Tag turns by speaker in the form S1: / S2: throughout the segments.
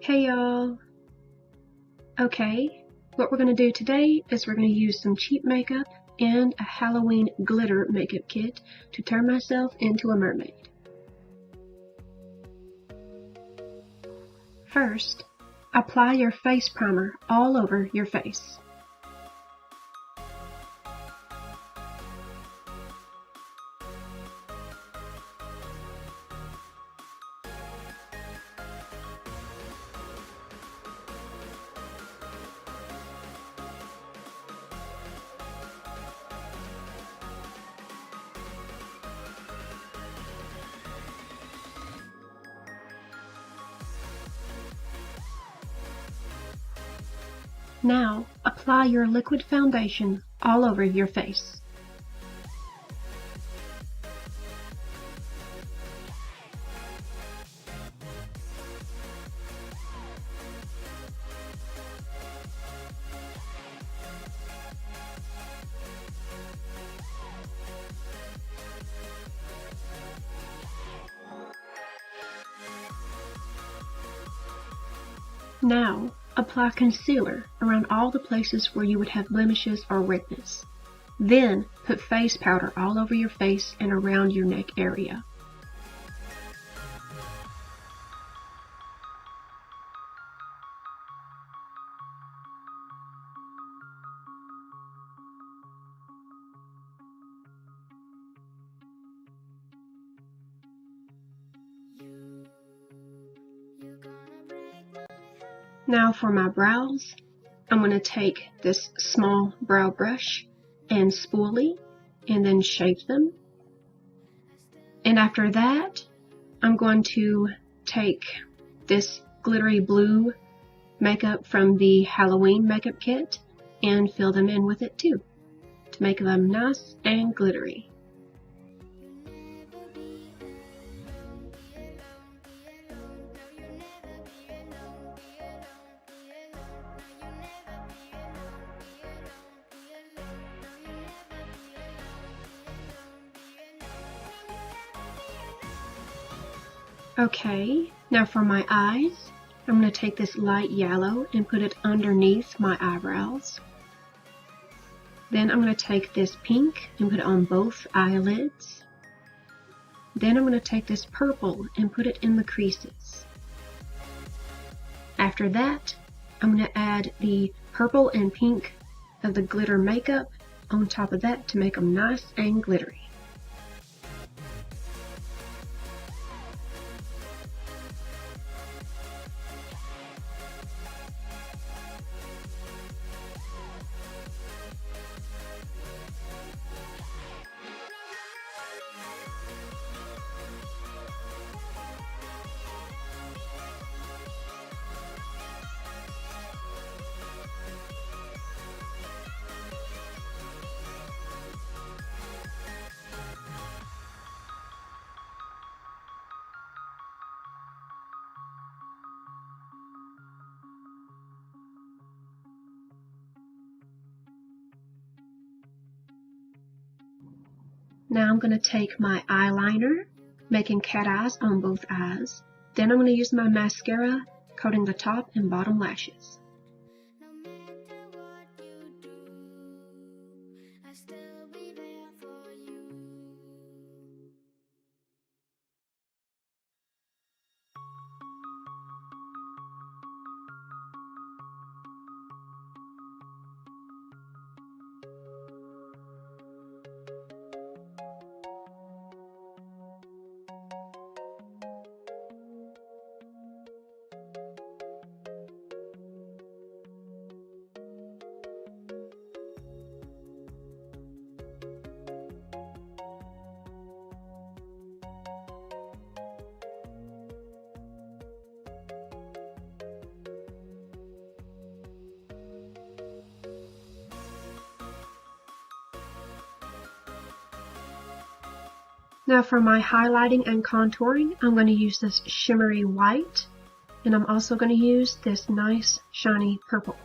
S1: Hey y'all! Okay, what we're going to do today is we're going to use some cheap makeup and a Halloween glitter makeup kit to turn myself into a mermaid. First, apply your face primer all over your face. Now, apply your liquid foundation all over your face. Now, apply concealer around all the places where you would have blemishes or redness. Then, put face powder all over your face and around your neck area. Now for my brows, I'm going to take this small brow brush and spoolie and then shape them. And after that, I'm going to take this glittery blue makeup from the Halloween makeup kit and fill them in with it too, to make them nice and glittery. Okay, now for my eyes, I'm going to take this light yellow and put it underneath my eyebrows. Then I'm going to take this pink and put it on both eyelids. Then I'm going to take this purple and put it in the creases. After that, I'm going to add the purple and pink of the glitter makeup on top of that to make them nice and glittery. Now I'm going to take my eyeliner, making cat eyes on both eyes. Then I'm going to use my mascara, coating the top and bottom lashes. Now for my highlighting and contouring, I'm going to use this shimmery white, and I'm also going to use this nice shiny purple.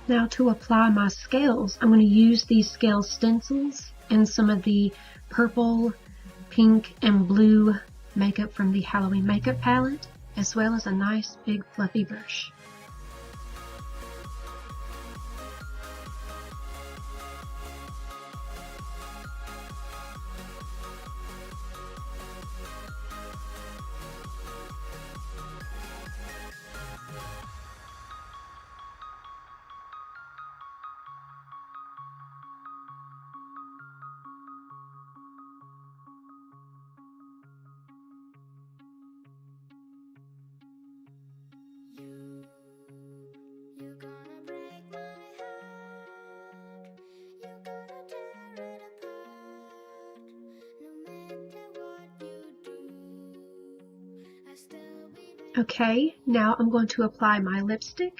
S1: Now to apply my scales, I'm going to use these scale stencils and some of the purple, pink, and blue makeup from the Halloween makeup palette, as well as a nice big fluffy brush. Okay, now I'm going to apply my lipstick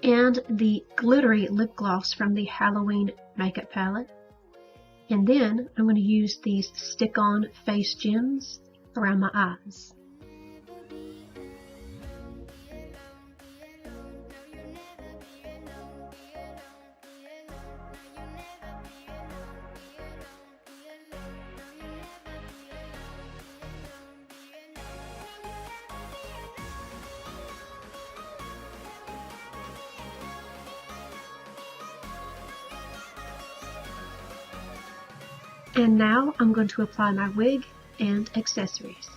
S1: and the glittery lip gloss from the Halloween makeup palette. And then I'm going to use these stick-on face gems around my eyes. And now I'm going to apply my wig and accessories.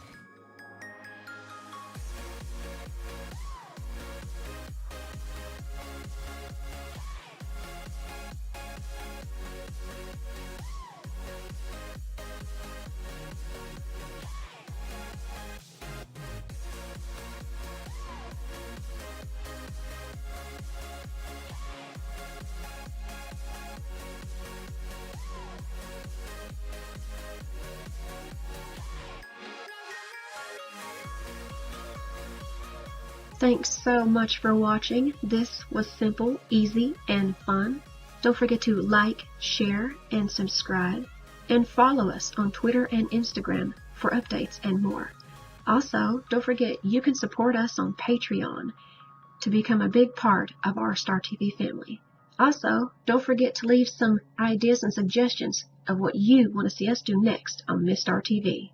S1: Thanks so much for watching. This was simple, easy, and fun. Don't forget to like, share, and subscribe. And follow us on Twitter and Instagram for updates and more. Also, don't forget you can support us on Patreon to become a big part of our MissStarTv family. Also, don't forget to leave some ideas and suggestions of what you want to see us do next on MissStarTv.